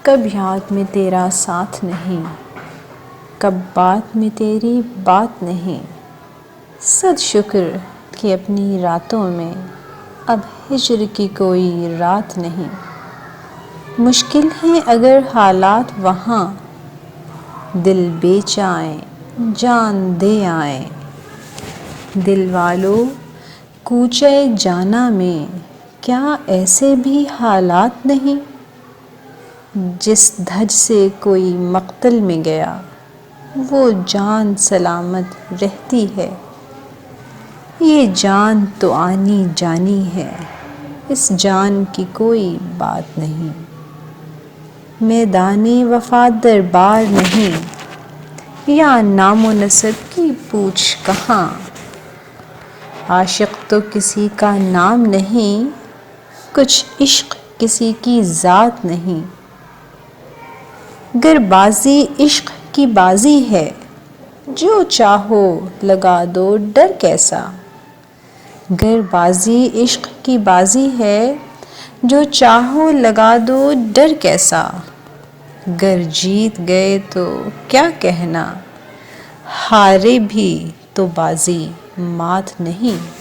کب یاد میں تیرا ساتھ نہیں، کب بات میں تیری بات نہیں، صد شکر کہ اپنی راتوں میں اب ہجر کی کوئی رات نہیں۔ مشکل ہیں اگر حالات وہاں، دل بیچائیں جان دے آئیں، دل والو کوچہ جانا میں کیا ایسے بھی حالات نہیں؟ جس دھج سے کوئی مقتل میں گیا، وہ جان سلامت رہتی ہے۔ یہ جان تو آنی جانی ہے، اس جان کی کوئی بات نہیں۔ میدان وفا دربار نہیں، یا نام و نسب کی پوچھ کہاں، عاشق تو کسی کا نام نہیں، کچھ عشق کسی کی ذات نہیں۔ گر بازی عشق کی بازی ہے، جو چاہو لگا دو ڈر کیسا۔ گر بازی عشق کی بازی ہے، جو چاہو لگا دو ڈر کیسا۔ گر جیت گئے تو کیا کہنا، ہارے بھی تو بازی مات نہیں۔